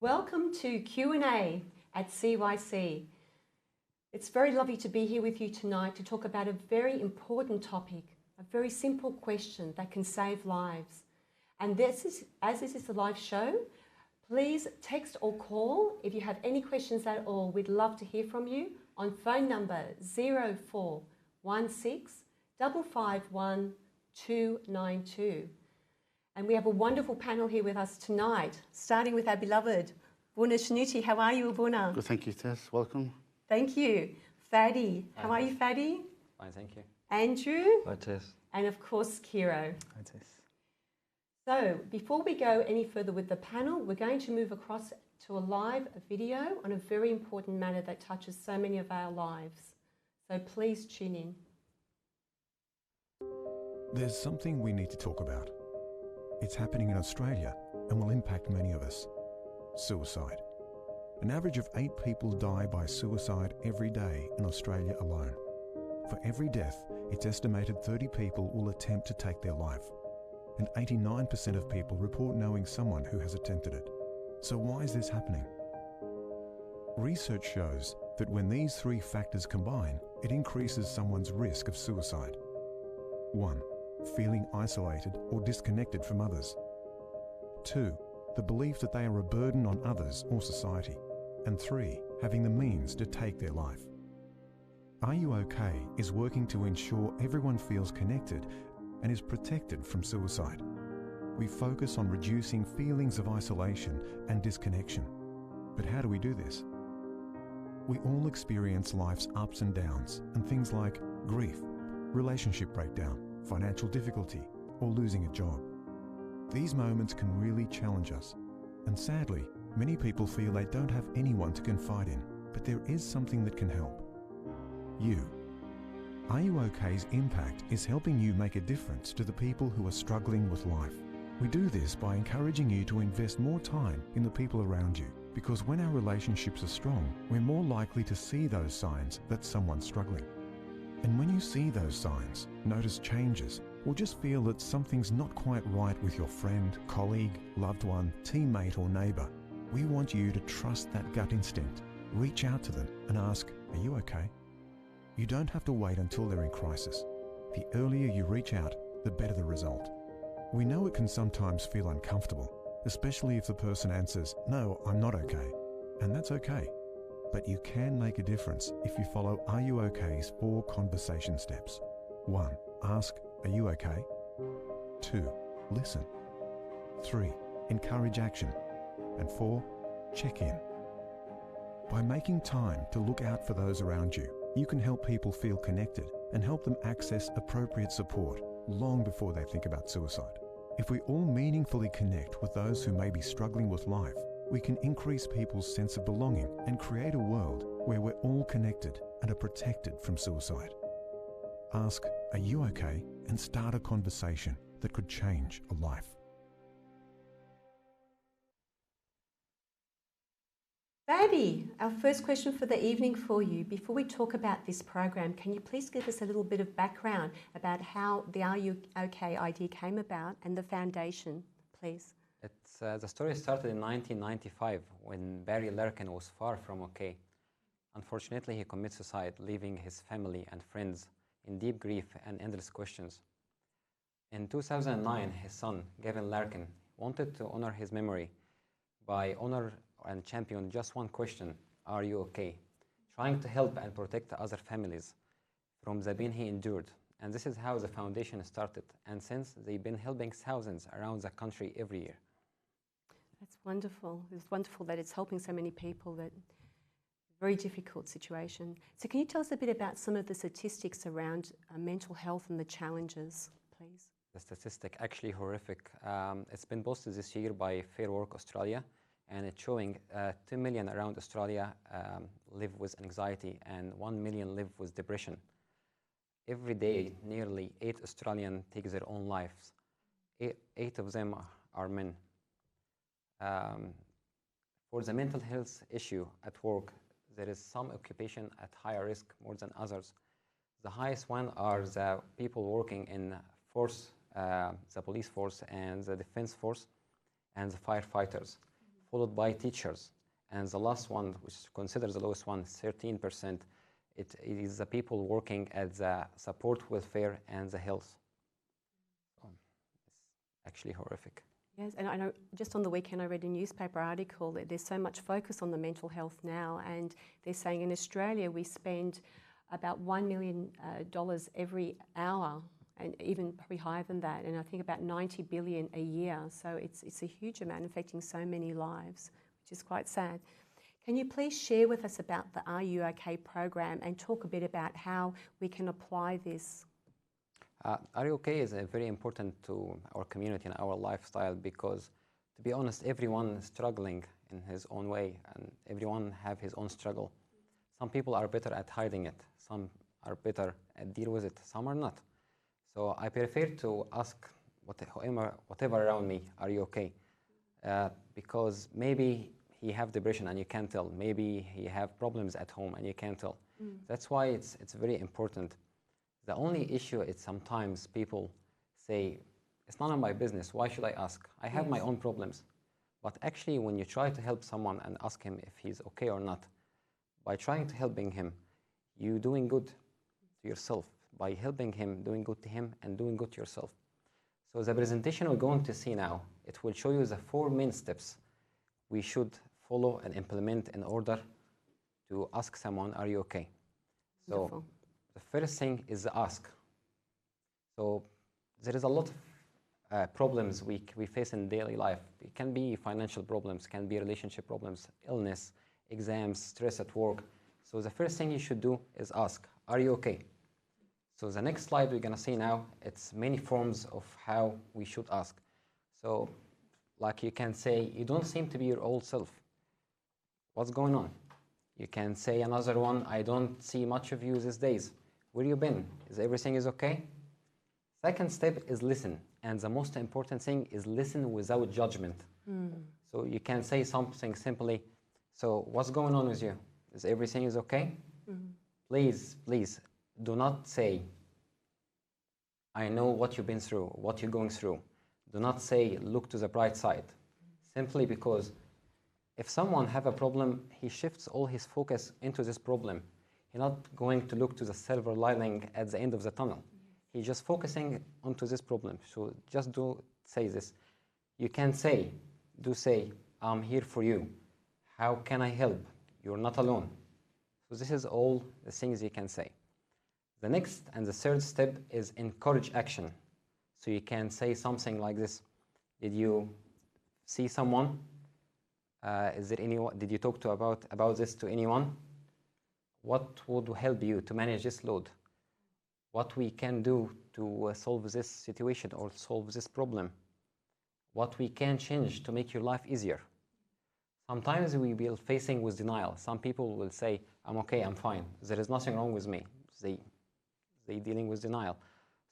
Welcome to Q&A at CYC. It's very lovely to be here with you tonight to talk about a very important topic, a very simple question that can save lives. And as this is a live show, please text or call if you have any questions at all. We'd love to hear from you on phone number 0416 551 292. And we have a wonderful panel here with us tonight, starting with our beloved Shenouti. How are you, Buna? Good, thank you, Tess. Welcome. Thank you. Fady. How are you, Fady? Fine, thank you. Andrew. Hi, Tess. And of course, Kiro. Hi, Tess. So, before we go any further with the panel, we're going to move across to a live video on a very important matter that touches so many of our lives. So please tune in. There's something we need to talk about. It's happening in Australia and will impact many of us. Suicide. An average of 8 people die by suicide every day in Australia alone. For every death, it's estimated 30 people will attempt to take their life. And 89% of people report knowing someone who has attempted it. So why is this happening? Research shows that when these 3 factors combine, it increases someone's risk of suicide. 1. Feeling isolated or disconnected from others. 2. The belief that they are a burden on others or society. And 3. Having the means to take their life. Are You OK is working to ensure everyone feels connected and is protected from suicide. We focus on reducing feelings of isolation and disconnection. But how do we do this? We all experience life's ups and downs and things like grief, relationship breakdown, financial difficulty, or losing a job. These moments can really challenge us, and sadly, many people feel they don't have anyone to confide in, but there is something that can help. You. Are You OK's impact is helping you make a difference to the people who are struggling with life. We do this by encouraging you to invest more time in the people around you, because when our relationships are strong, we're more likely to see those signs that someone's struggling. And when you see those signs, notice changes, or just feel that something's not quite right with your friend, colleague, loved one, teammate or neighbour, we want you to trust that gut instinct. Reach out to them and ask, "Are you okay?" You don't have to wait until they're in crisis. The earlier you reach out, the better the result. We know it can sometimes feel uncomfortable, especially if the person answers, "No, I'm not okay." And that's okay. But you can make a difference if you follow Are You OK's 4 conversation steps. 1. Ask, "Are you okay?" 2. Listen. 3. Encourage action. And 4. Check in. By making time to look out for those around you, you can help people feel connected and help them access appropriate support long before they think about suicide. If we all meaningfully connect with those who may be struggling with life, we can increase people's sense of belonging and create a world where we're all connected and are protected from suicide. Ask, "Are you okay?" and start a conversation that could change a life. Fady, our first question for the evening for you. Before we talk about this program, can you please give us a little bit of background about how the Are You OK idea came about and the foundation, please? The story started in 1995 when Barry Larkin was far from okay. Unfortunately, he committed suicide, leaving his family and friends in deep grief and endless questions. In 2009, his son, Gavin Larkin, wanted to honor his memory by honor and champion just one question: "Are you okay?" Trying to help and protect other families from the pain he endured. And this is how the foundation started. And since, they've been helping thousands around the country every year. That's wonderful. It's wonderful that it's helping so many people. That very difficult situation. So can you tell us a bit about some of the statistics around mental health and the challenges, please? The statistic actually horrific. It's been posted this year by Fair Work Australia, and it's showing 2 million around Australia live with anxiety and 1 million live with depression. Every day, nearly 8 Australians take their own lives. 8 of them are men. For the mental health issue at work, there is some occupation at higher risk more than others. The highest one are the people working in force, the police force and the defense force, and the firefighters. followed by teachers. And the last one, which is considered the lowest one, 13%, it is the people working at the support welfare and the health. So it's actually horrific. Yes, and I know just on the weekend I read a newspaper article that there's so much focus on the mental health now, and they're saying in Australia we spend about $1 million every hour, and even probably higher than that, and I think about 90 billion a year. So it's a huge amount, affecting so many lives, which is quite sad. Can you please share with us about the Are You OK program and talk a bit about how we can apply this? Are You OK is very important to our community and our lifestyle because, to be honest, everyone is struggling in his own way and everyone have his own struggle. Some people are better at hiding it, some are better at deal with it, some are not. So I prefer to ask whatever around me, are you okay? Because maybe he have depression and you can't tell. Maybe he have problems at home and you can't tell. That's why it's very important. The only issue is sometimes people say, it's none of my business, why should I ask? I have my own problems. But actually when you try to help someone and ask him if he's okay or not, by trying to helping him, you're doing good to yourself. By helping him, doing good to him and doing good to yourself. So the presentation we're going to see now, it will show you the 4 main steps we should follow and implement in order to ask someone, are you okay? So the first thing is the ask. So there is a lot of problems we face in daily life. It can be financial problems, can be relationship problems, illness, exams, stress at work. So the first thing you should do is ask, are you okay? So the next slide we're gonna see now, it's many forms of how we should ask. So like you can say, you don't seem to be your old self. What's going on? You can say another one, I don't see much of you these days. Where you been? Is everything okay? Second step is listen. And the most important thing is listen without judgment. So you can say something simply, so what's going on with you? Is everything okay? Please, please, do not say, I know what you've been through, what you're going through. Do not say, look to the bright side. Simply because if someone have a problem, he shifts all his focus into this problem. He's not going to look to the silver lining at the end of the tunnel. He's just focusing onto this problem. So just do say this. You can say, I'm here for you. How can I help? You're not alone. So this is all the things you can say. The next and the third step is encourage action. So you can say something like this. Did you see someone? Is there anyone? Did you talk to about this to anyone? What would help you to manage this load? What we can do to solve this situation or solve this problem? What we can change to make your life easier? Sometimes we will facing with denial. Some people will say, I'm okay, I'm fine. There is nothing wrong with me. They dealing with denial.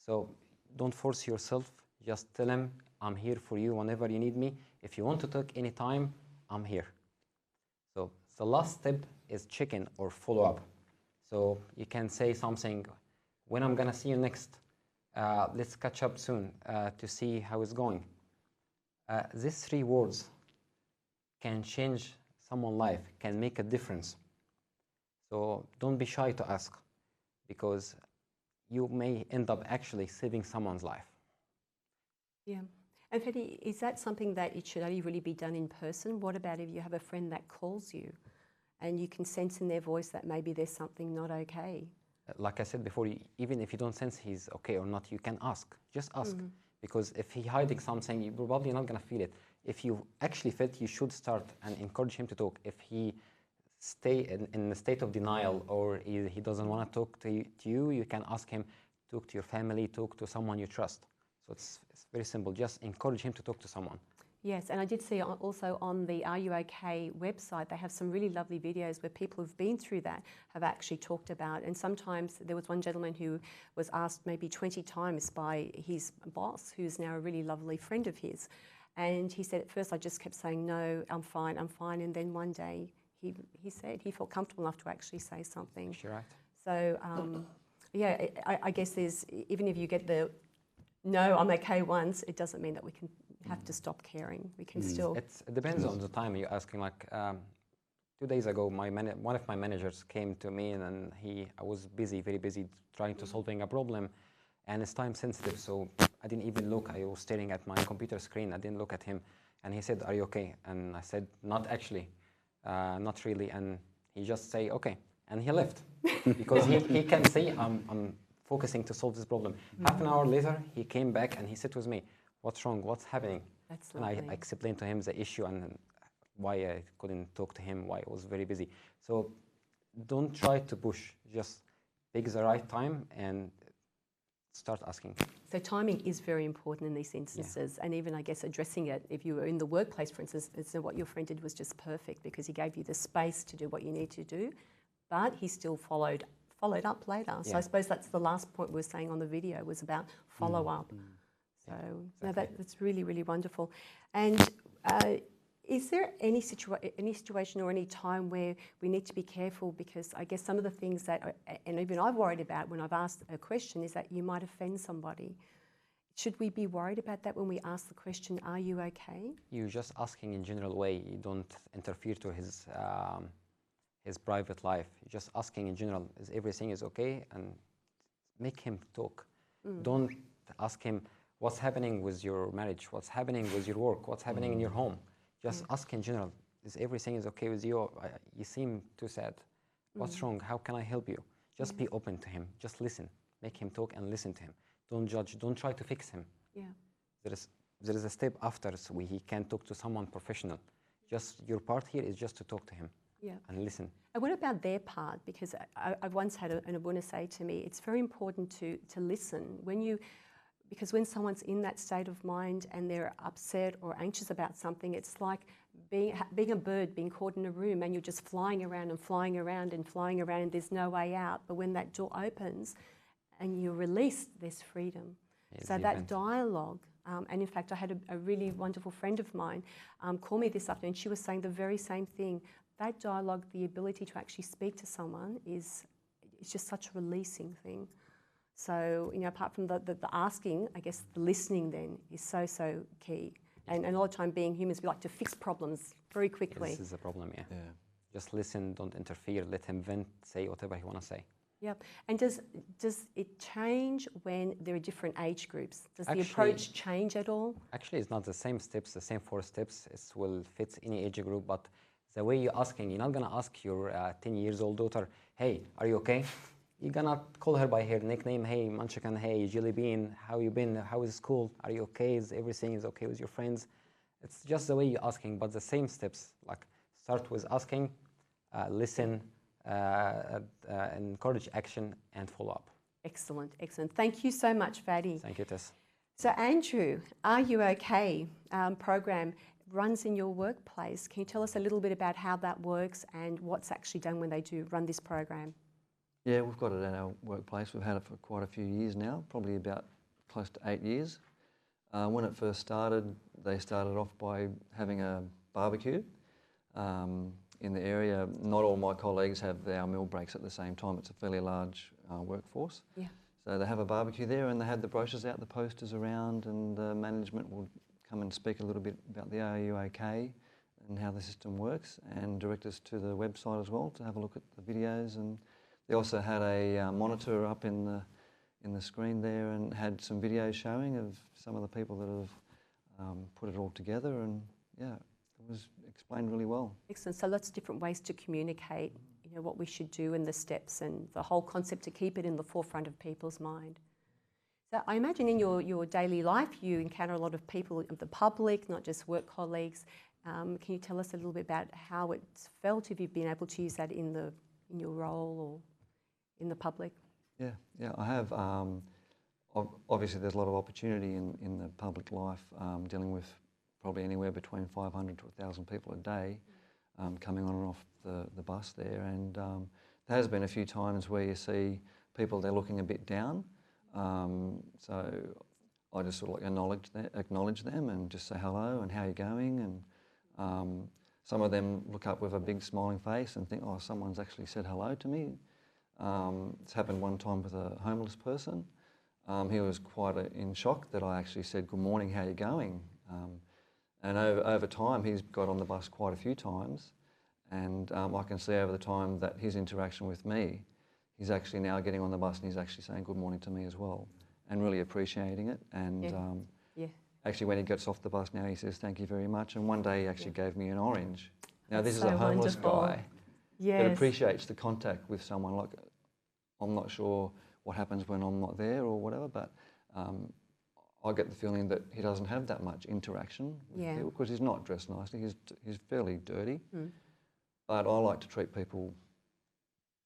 So don't force yourself. Just tell them, I'm here for you whenever you need me. If you want to talk any time, I'm here. So the last step is check-in or follow-up. So you can say something, when I'm gonna see you next, let's catch up soon to see how it's going. These 3 words can change someone's life, can make a difference. So don't be shy to ask, because you may end up actually saving someone's life. Yeah. And Fady, is that something that it should only really be done in person? What about if you have a friend that calls you and you can sense in their voice that maybe there's something not okay? Like I said before, even if you don't sense he's okay or not, you can ask. Just ask. Because if he's hiding something, you're probably not going to feel it. If you actually feel it, you should start and encourage him to talk. If he stay in a state of denial or he doesn't want to talk to you, you can ask him, talk to your family, talk to someone you trust. So it's very simple. Just encourage him to talk to someone. Yes, and I did see also on the Are You OK website, they have some really lovely videos where people who've been through that have actually talked about. And sometimes there was one gentleman who was asked maybe 20 times by his boss, who's now a really lovely friend of his. And he said, at first I just kept saying, no, I'm fine, I'm fine. And then one day he said he felt comfortable enough to actually say something. You're right. So, yeah, I guess there's, even if you get the no, I'm okay once, it doesn't mean that we can have to stop caring. We can still... It depends on the time you're asking. Like 2 days ago, one of my managers came to me, and I was busy, very busy, trying to solving a problem, and it's time sensitive, so I didn't even look. I was staring at my computer screen. I didn't look at him, and he said, "Are you okay?" And I said, "Not actually, not really." And he just say, "Okay," and he left because he can see I'm focusing to solve this problem. Half an hour later, he came back and he said with me, "What's wrong? What's happening?" And I explained to him the issue and why I couldn't talk to him, why I was very busy. So don't try to push, just pick the right time and start asking. So timing is very important in these instances, and even I guess addressing it, if you were in the workplace, for instance, so what your friend did was just perfect because he gave you the space to do what you need to do, but he still followed up later. So I suppose that's the last point we were saying on the video, was about follow up. So no, that's really, really wonderful. And is there any situation or any time where we need to be careful? Because I guess some of the things that, and even I've worried about when I've asked a question, is that you might offend somebody. Should we be worried about that when we ask the question, "Are you okay?" You're just asking in general way. You don't interfere to his private life. You're just asking in general, is everything is okay? And make him talk. Don't ask him, what's happening with your marriage? What's happening with your work? What's happening in your home? Just ask in general, is everything is okay with you? You seem too sad. What's wrong? How can I help you? Just be open to him. Just listen. Make him talk and listen to him. Don't judge. Don't try to fix him. There is a step after, so he can talk to someone professional. Just your part here is just to talk to him and listen. And what about their part? Because I've once had an Abuna say to me, it's very important to listen. Because when someone's in that state of mind and they're upset or anxious about something, it's like being a bird being caught in a room and you're just flying around and flying around and flying around and there's no way out. But when that door opens and you're released, there's freedom. So that dialogue, and in fact I had a really wonderful friend of mine call me this afternoon. She was saying the very same thing. That dialogue, the ability to actually speak to someone it's just such a releasing thing. So, apart from the asking, I guess the listening then is so key. And a lot of time being humans, we like to fix problems very quickly. This is a problem, Just listen, don't interfere, let him vent, say whatever he want to say. Yep. And does it change when there are different age groups? Does the approach change at all? Actually, it's not the same steps, the same 4 steps. It will fit any age group, but the way you're asking, you're not going to ask your 10 years old daughter, "Hey, are you okay?" You're gonna call her by her nickname. "Hey, Munchkin, hey, Jelly Bean, how you been? How is school? Are you okay? Is everything is okay with your friends?" It's just the way you're asking, but the same steps. Like start with asking, listen, encourage action, and follow up. Excellent, excellent. Thank you so much, Fady. Thank you, Tess. So Andrew, Are You Okay program runs in your workplace. Can you tell us a little bit about how that works and what's actually done when they do run this program? Yeah, we've got it at our workplace. We've had it for quite a few years now, probably about close to 8 years. When it first started, they started off by having a barbecue in the area. Not all my colleagues have our meal breaks at the same time. It's a fairly large workforce. Yeah. So they have a barbecue there and they had the brochures out, the posters around, and the management will come and speak a little bit about the Are You OK and how the system works, and direct us to the website as well to have a look at the videos. And they also had a monitor up in the screen there and had some videos showing of some of the people that have put it all together, and yeah, it was explained really well. Excellent. So lots of different ways to communicate, what we should do and the steps and the whole concept to keep it in the forefront of people's mind. So I imagine in your daily life you encounter a lot of people of the public, not just work colleagues. Can you tell us a little bit about how it's felt, if you've been able to use that in your role or in the public? Yeah, I have. Obviously, there's a lot of opportunity in the public life, dealing with probably anywhere between 500 to 1,000 people a day coming on and off the bus there. And there has been a few times where you see people, they're looking a bit down. So I just sort of like acknowledge them and just say hello and how you're going. And some of them look up with a big smiling face and think, oh, someone's actually said hello to me. It's happened one time with a homeless person. He was quite in shock that I actually said, "Good morning, how are you going?" And over time, he's got on the bus quite a few times, and I can see over the time that his interaction with me, he's actually now getting on the bus and he's actually saying good morning to me as well, and really appreciating it. And actually, when he gets off the bus now, he says thank you very much. And one day he actually gave me an orange. Now this is a homeless guy that appreciates the contact with someone. Like, I'm not sure what happens when I'm not there or whatever, but I get the feeling that he doesn't have that much interaction with people because he's not dressed nicely. He's fairly dirty. But I like to treat people,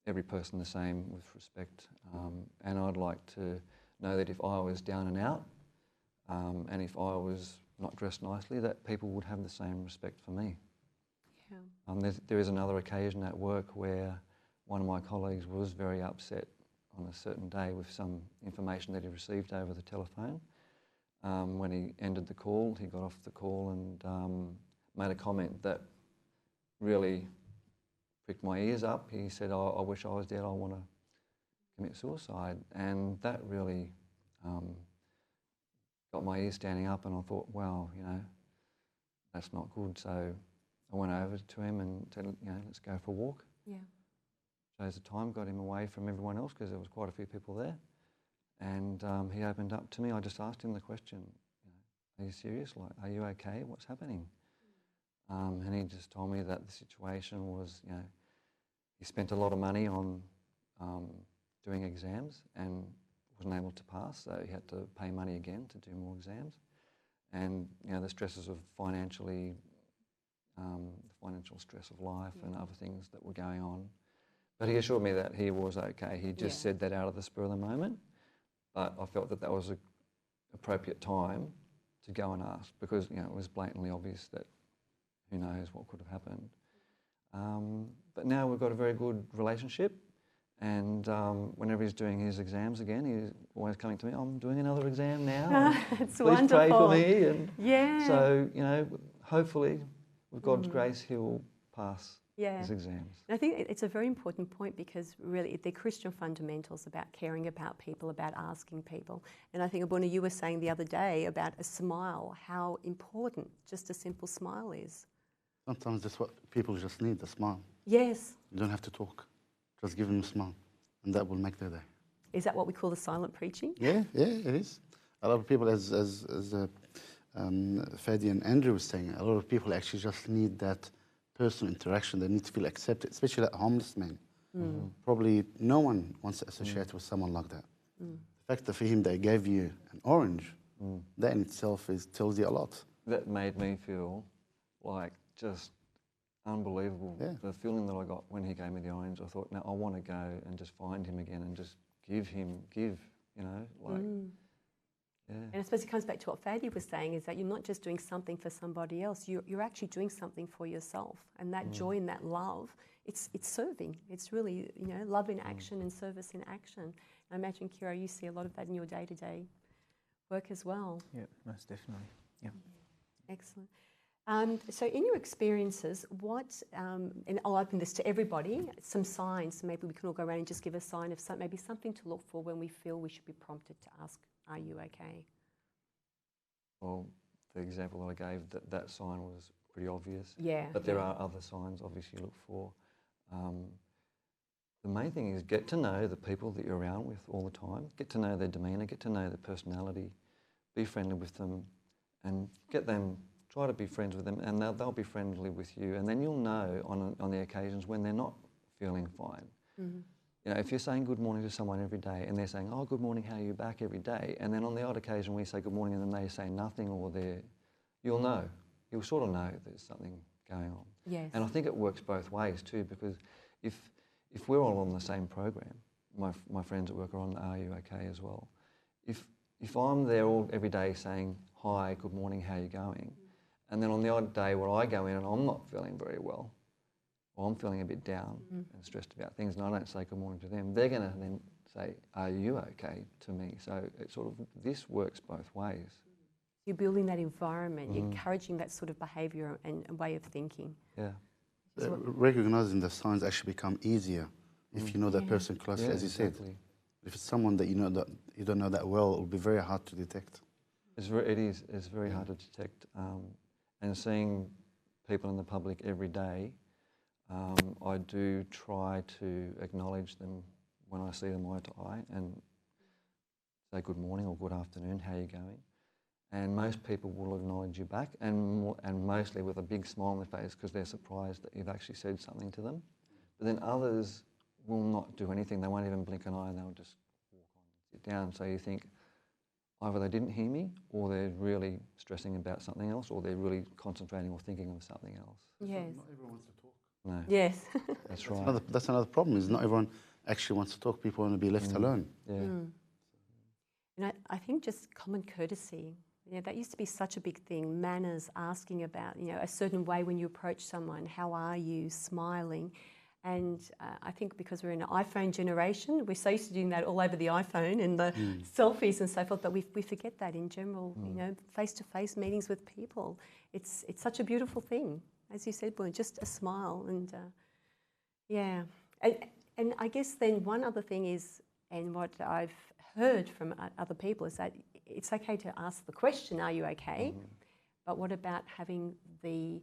every person, the same with respect. And I'd like to know that if I was down and out and if I was not dressed nicely, that people would have the same respect for me. There is another occasion at work where one of my colleagues was very upset on a certain day with some information that he received over the telephone. When he ended the call, he got off the call and made a comment that really pricked my ears up. He said, I wish I was dead, I want to commit suicide. And that really got my ears standing up, and I thought, wow, you know, that's not good. So I went over to him and said, you know, let's go for a walk. Chose the time, got him away from everyone else because there was quite a few people there. And he opened up to me. I just asked him the question, you know, are you serious? Like, are you okay? What's happening? And he just told me that the situation was, you know, he spent a lot of money on doing exams and wasn't able to pass, so he had to pay money again to do more exams. And, you know, the stresses of financial stress of life and other things that were going on. But he assured me that he was okay. He just said that out of the spur of the moment. But I felt that that was an appropriate time to go and ask because, you know, it was blatantly obvious that who knows what could have happened. But now we've got a very good relationship, and whenever he's doing his exams again, he's always coming to me, I'm doing another exam now. It's Please wonderful. pray for me. And so, you know, hopefully with God's grace, he'll pass his exams. And I think it's a very important point because really they're Christian fundamentals about caring about people, about asking people. And I think, Abuna, you were saying the other day about a smile, how important just a simple smile is. Sometimes that's what people just need, a smile. Yes. You don't have to talk. Just give them a smile, and that will make their day. Is that what we call the silent preaching? Yeah, it is. A lot of people, as Fady and Andrew was saying, a lot of people actually just need that personal interaction. They need to feel accepted, especially that homeless man. Probably no one wants to associate with someone like that. The fact that for him they gave you an orange, that in itself tells you a lot. That made me feel like just unbelievable. The feeling that I got when he gave me the orange, I thought, now I want to go and just find him again and just give, you know, like, And I suppose it comes back to what Fady was saying, is that you're not just doing something for somebody else, you're actually doing something for yourself. And that joy and that love, it's serving. It's really, you know, love in action and service in action. And I imagine, Kiro, you see a lot of that in your day-to-day work as well. Yeah, most definitely. Yeah. Excellent. So in your experiences, what, and I'll open this to everybody, some signs, maybe we can all go around and just give a sign of maybe something to look for when we feel we should be prompted to ask, are you okay? Well, the example that I gave, that sign was pretty obvious. Yeah. But there are other signs, obviously, you look for. The main thing is get to know the people that you're around with all the time, get to know their demeanour, get to know their personality, be friendly with them, and get them, try to be friends with them, and they'll be friendly with you, and then you'll know on the occasions when they're not feeling fine. You know, if you're saying good morning to someone every day and they're saying, oh, good morning, how are you back every day, and then on the odd occasion we say good morning and then they say nothing, or you'll know. You'll sort of know there's something going on. Yes. And I think it works both ways too, because if we're all on the same program, my friends at work are on Are You OK as well. If I'm there every day saying, hi, good morning, how are you going? And then on the odd day where I go in and I'm not feeling very well, or I'm feeling a bit down and stressed about things, and I don't say good morning to them, they're going to then say, are you okay to me? So it sort of, this works both ways. You're building that environment, you're encouraging that sort of behaviour and way of thinking. Yeah. Recognizing the signs actually become easier if you know that person closely, as you said. If it's someone that you know that you don't know that well, it'll be very hard to detect. It's very hard to detect, and seeing people in the public every day, I do try to acknowledge them when I see them eye to eye and say good morning or good afternoon, how are you going? And most people will acknowledge you back, and mostly with a big smile on their face because they're surprised that you've actually said something to them. But then others will not do anything. They won't even blink an eye and they'll just walk on and sit down. So you think either they didn't hear me or they're really stressing about something else or they're really concentrating or thinking of something else. Yes. Not everyone wants to talk. No. Yes. That's right. That's another problem, is not everyone actually wants to talk. People want to be left alone. Yeah. And I think just common courtesy, that used to be such a big thing. Manners, asking about, a certain way when you approach someone, how are you, smiling. And I think because we're in an iPhone generation, we're so used to doing that all over the iPhone and the selfies and so forth, but we forget that in general, face-to-face meetings with people. It's such a beautiful thing. As you said, Boone, just a smile. And and I guess then one other thing is, and what I've heard from other people is that it's okay to ask the question, are you okay? But what about having the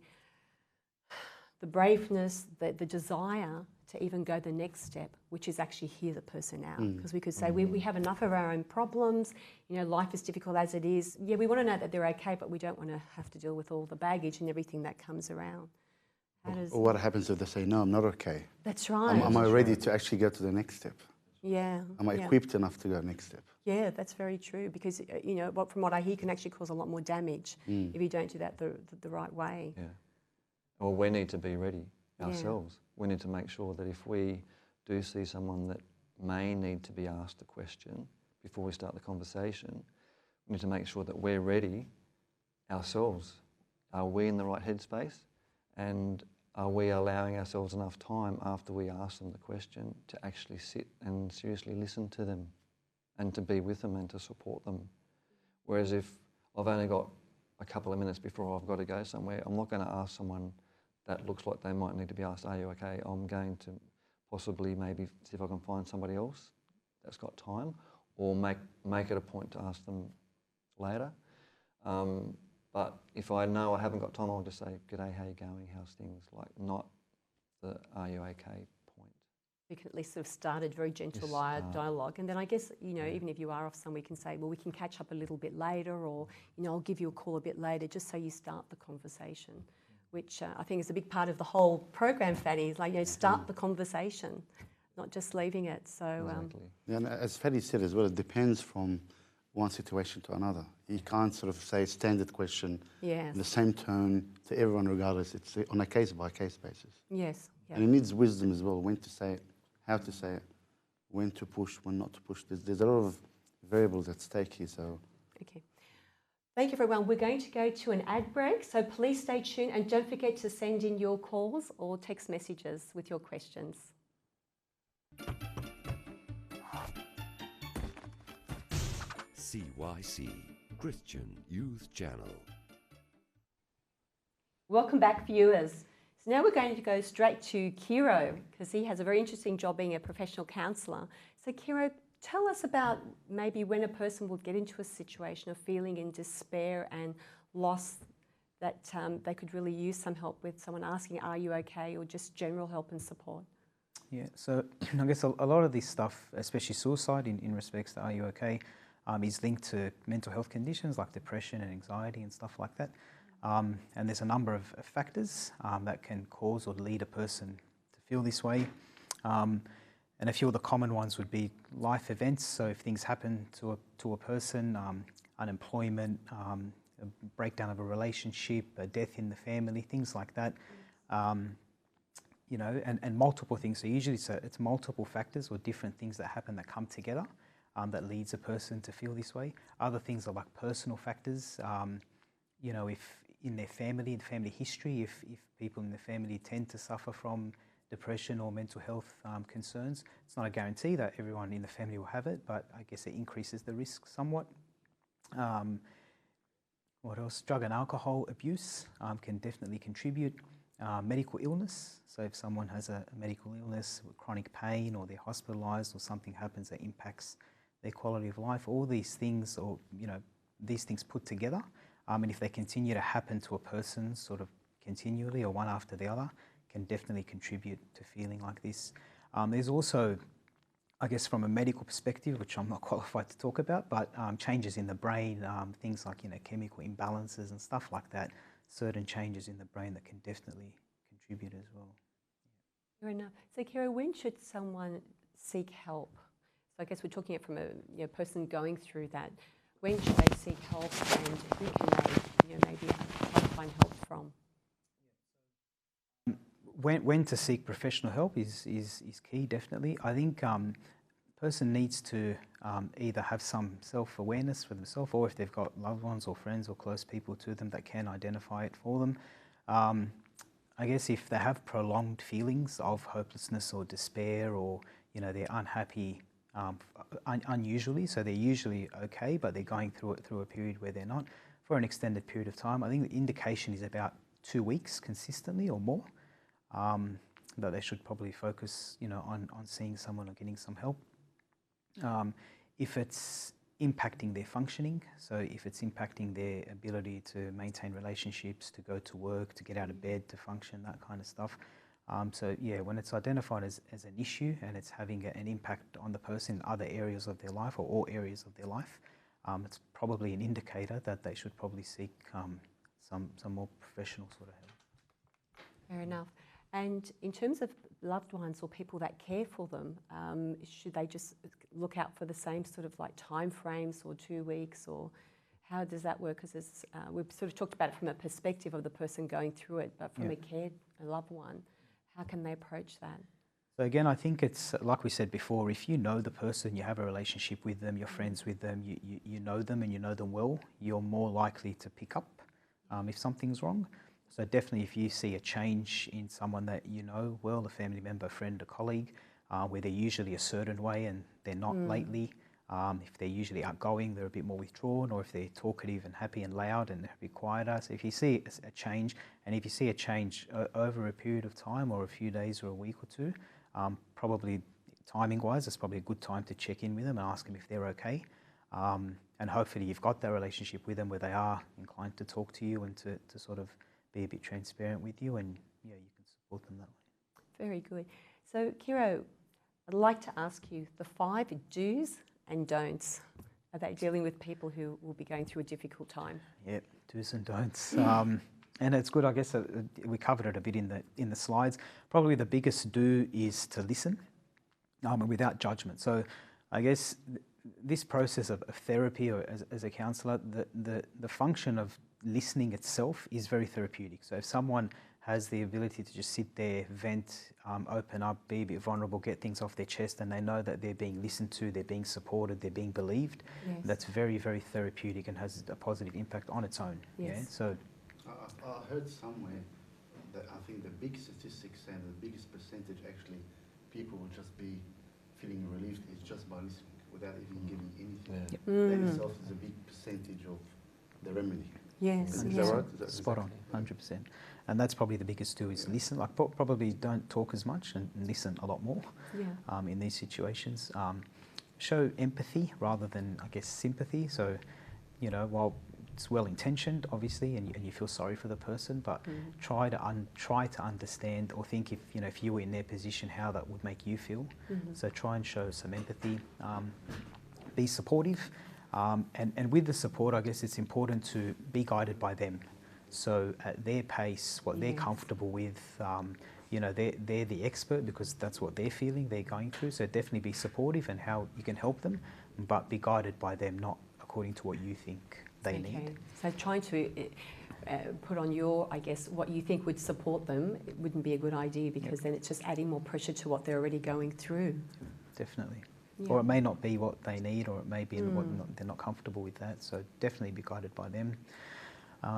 braveness, the desire to even go the next step, which is actually hear the person out? Because we could say we have enough of our own problems, life is difficult as it is. Yeah, we want to know that they're okay, but we don't want to have to deal with all the baggage and everything that comes around. Or what happens if they say, no, I'm not okay? That's right. Am I ready to actually go to the next step? Yeah. Am I equipped enough to go next step? Yeah, that's very true, because from what I hear, can actually cause a lot more damage if you don't do that the right way. Yeah. Well, we need to be ready ourselves. We need to make sure that if we do see someone that may need to be asked a question before we start the conversation, we need to make sure that we're ready ourselves. Are we in the right headspace? And are we allowing ourselves enough time after we ask them the question to actually sit and seriously listen to them and to be with them and to support them? Whereas if I've only got a couple of minutes before I've got to go somewhere, I'm not going to ask someone that looks like they might need to be asked, are you okay? I'm going to possibly maybe see if I can find somebody else that's got time, or make it a point to ask them later. But if I know I haven't got time, I'll just say, g'day, how you going, how's things? Like, not the are you okay point. We can at least sort of start a very gentle dialogue. And then I guess, even if you are off somewhere, we can say, well, we can catch up a little bit later, or, I'll give you a call a bit later, just so you start the conversation, which I think is a big part of the whole program, Fady, is like, start the conversation, not just leaving it. So, Exactly. Yeah, and as Fady said as well, it depends from one situation to another. You can't sort of say a standard question in the same tone to everyone regardless. It's on a case-by-case basis. Yes. And it needs wisdom as well, when to say it, how to say it, when to push, when not to push. There's a lot of variables at stake here. So. Okay. Thank you, everyone. We're going to go to an ad break, so please stay tuned and don't forget to send in your calls or text messages with your questions. CYC, Christian Youth Channel. Welcome back, viewers. So now we're going to go straight to Kiro, because he has a very interesting job being a professional counsellor. So Kiro, tell us about maybe when a person will get into a situation of feeling in despair and loss, that they could really use some help with someone asking, are you okay, or just general help and support. Yeah, so I guess a lot of this stuff, especially suicide in respects to are you okay, is linked to mental health conditions like depression and anxiety and stuff like that. And there's a number of factors that can cause or lead a person to feel this way. And a few of the common ones would be life events. So if things happen to a person, unemployment, a breakdown of a relationship, a death in the family, things like that. And multiple things. So usually it's multiple factors or different things that happen that come together that leads a person to feel this way. Other things are like personal factors. If in their family and family history, if people in the family tend to suffer from depression or mental health concerns, it's not a guarantee that everyone in the family will have it, but I guess it increases the risk somewhat. What else? Drug and alcohol abuse can definitely contribute. Medical illness, so if someone has a medical illness with chronic pain, or they're hospitalised, or something happens that impacts their quality of life, all these things, or these things put together, and if they continue to happen to a person sort of continually or one after the other, can definitely contribute to feeling like this. There's also, I guess, from a medical perspective, which I'm not qualified to talk about, but changes in the brain, things like, chemical imbalances and stuff like that, certain changes in the brain that can definitely contribute as well. Fair enough. So, Kiro, when should someone seek help? So I guess we're talking it from a person going through that. When should they seek help, and who can they maybe try to find help from? When to seek professional help is key, definitely. I think person needs to either have some self-awareness for themselves, or if they've got loved ones or friends or close people to them that can identify it for them. I guess if they have prolonged feelings of hopelessness or despair, or they're unhappy unusually, so they're usually okay, but they're going through a period where they're not for an extended period of time, I think the indication is about 2 weeks consistently or more. That they should probably focus, on seeing someone or getting some help. If it's impacting their functioning, so if it's impacting their ability to maintain relationships, to go to work, to get out of bed, to function, that kind of stuff. So yeah, when it's identified as an issue and it's having an impact on the person in other areas of their life or all areas of their life, it's probably an indicator that they should probably seek some more professional sort of help. Fair enough. And in terms of loved ones or people that care for them, should they just look out for the same sort of like time frames, or 2 weeks, or how does that work? Because we've sort of talked about it from a perspective of the person going through it, but from a loved one, how can they approach that? So again, I think it's like we said before, if you know the person, you have a relationship with them, you're friends with them, you know them and you know them well, you're more likely to pick up if something's wrong. So definitely if you see a change in someone that you know well, a family member, friend, a colleague, where they're usually a certain way and they're not lately, if they're usually outgoing, they're a bit more withdrawn, or if they're talkative and happy and loud and they're a bit quieter. So if you see a change, and if you see a change over a period of time or a few days or a week or two, probably timing-wise, it's probably a good time to check in with them and ask them if they're okay. And hopefully you've got that relationship with them where they are inclined to talk to you and to sort of be a bit transparent with you, and you can support them that way. Very good. So Kiro, I'd like to ask you the 5 do's and don'ts about dealing with people who will be going through a difficult time. Yep, do's and don'ts. And it's good, I guess, we covered it a bit in the slides. Probably the biggest do is to listen without judgment. So I guess this process of therapy, or as a counsellor, the function of listening itself is very therapeutic. So if someone has the ability to just sit there, vent, open up, be a bit vulnerable, get things off their chest, and they know that they're being listened to, they're being supported, they're being believed, that's very, very therapeutic and has a positive impact on its own. Yes. Yeah. So I heard somewhere that I think the big statistics and the biggest percentage actually people will just be feeling relieved is just by listening without even giving anything. Yeah. That itself is a big percentage of the remedy. Yes. Is Yeah. that right? Is that spot on, 100%. And that's probably the biggest do is listen. Like probably don't talk as much and listen a lot more in these situations. Show empathy rather than, I guess, sympathy. So, while it's well-intentioned, obviously, and you feel sorry for the person, but try to understand or think if you were in their position, how that would make you feel. So try and show some empathy. Be supportive. And with the support, I guess it's important to be guided by them. So at their pace, what they're comfortable with, they're the expert because that's what they're feeling, they're going through. So definitely be supportive and how you can help them, but be guided by them, not according to what you think they need. So trying to put on what you think would support them, it wouldn't be a good idea, because then it's just adding more pressure to what they're already going through. Definitely. Yeah. Or it may not be what they need, or it may be they're not comfortable with that. So definitely be guided by them.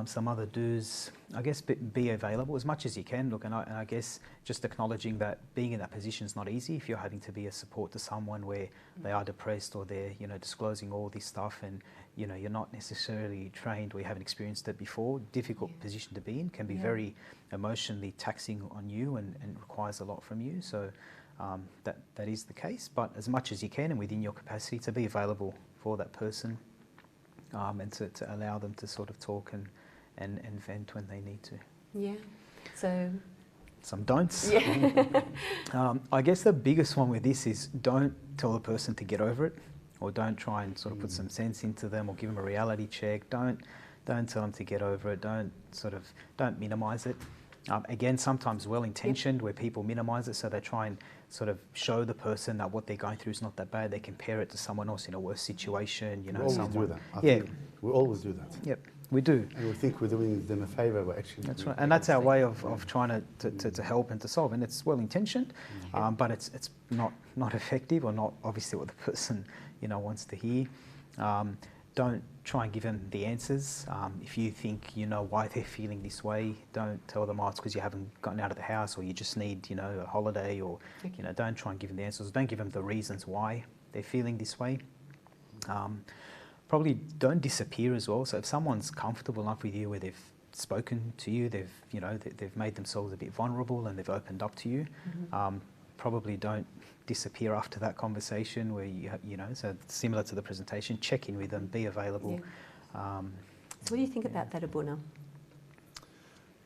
Some other do's, I guess, be available as much as you can. Look, and I guess just acknowledging that being in that position is not easy. If you're having to be a support to someone where they are depressed, or they're disclosing all this stuff, and you're not necessarily trained or you haven't experienced it before, difficult position to be in, can be very emotionally taxing on you and requires a lot from you. So that is the case. But as much as you can and within your capacity, to be available for that person. and to allow them to sort of talk and vent when they need to. Yeah. So. Some don'ts. Yeah. I guess the biggest one with this is don't tell the person to get over it, or don't try and sort of put some sense into them or give them a reality check. Don't tell them to get over it. Don't minimise it. Again, sometimes well-intentioned, where people minimise it, so they try and sort of show the person that what they're going through is not that bad. They compare it to someone else in a worse situation. You know, We always do that. I yeah, think we always do that. yep, we do. And we think we're doing them a favour, but actually... That's right, and that's our way of trying to help and to solve. And it's well-intentioned, but it's not effective, or not obviously what the person wants to hear. Don't try and give them the answers. If you think you know why they're feeling this way, don't tell them, oh, it's because you haven't gotten out of the house, or you just need a holiday, or don't try and give them the answers. Don't give them the reasons why they're feeling this way. Probably don't disappear as well. So if someone's comfortable enough with you, where they've spoken to you, they've made themselves a bit vulnerable and they've opened up to you, probably don't disappear after that conversation, where so similar to the presentation, check in with them, be available. Yeah. So what do you think about that, Abuna?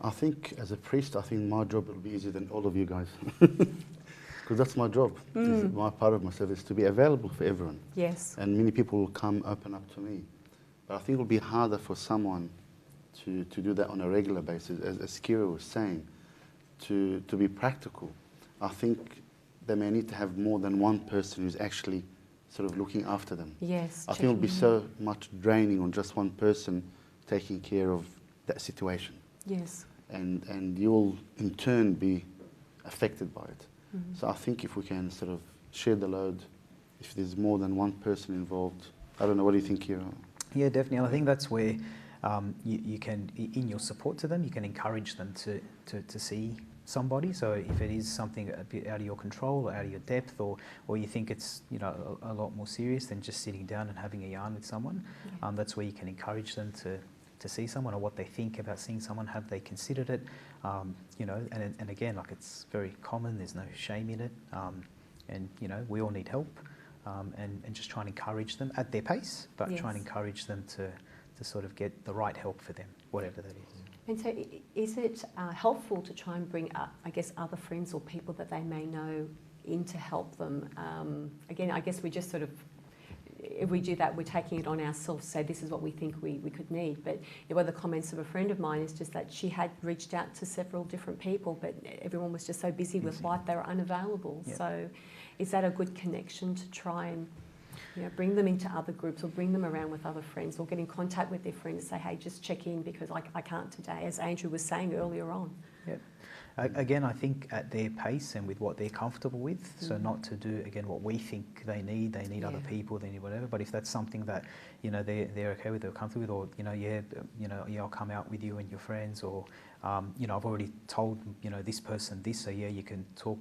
I think as a priest, I think my job will be easier than all of you guys. Because that's my job. My part of my service, to be available for everyone. Yes. And many people will come open up to me. But I think it will be harder for someone to do that on a regular basis, as Kiro was saying, to be practical. I think they may need to have more than one person who's actually sort of looking after them. Yes. I think it will be so much draining on just one person taking care of that situation. Yes. And you'll in turn be affected by it. So I think if we can sort of share the load, if there's more than one person involved, I don't know, what do you think, Kiro? Yeah, definitely. And I think that's where you can, in your support to them, you can encourage them to see somebody. So if it is something a bit out of your control or out of your depth, or you think it's a lot more serious than just sitting down and having a yarn with someone, that's where you can encourage them to see someone, or what they think about seeing someone. Have they considered it? And again, like, it's very common. There's no shame in it, and we all need help, and just try and encourage them at their pace, but try and encourage them to sort of get the right help for them, whatever that is. And so is it helpful to try and bring up, I guess, other friends or people that they may know in to help them? Again, I guess we just sort of, if we do that, we're taking it on ourselves, say this is what we think we could need. But one of the comments of a friend of mine is just that she had reached out to several different people, but everyone was just so busy with life, they were unavailable. Yep. So is that a good connection to try and bring them into other groups, or bring them around with other friends, or get in contact with their friends, say, hey, just check in because I can't today, as Andrew was saying earlier on. Yep. Again, I think at their pace and with what they're comfortable with, so not to do, again, what we think they need other people, they need whatever, but if that's something that, they're okay with, they're comfortable with, or, I'll come out with you and your friends, or, I've already told, this person this, so you can talk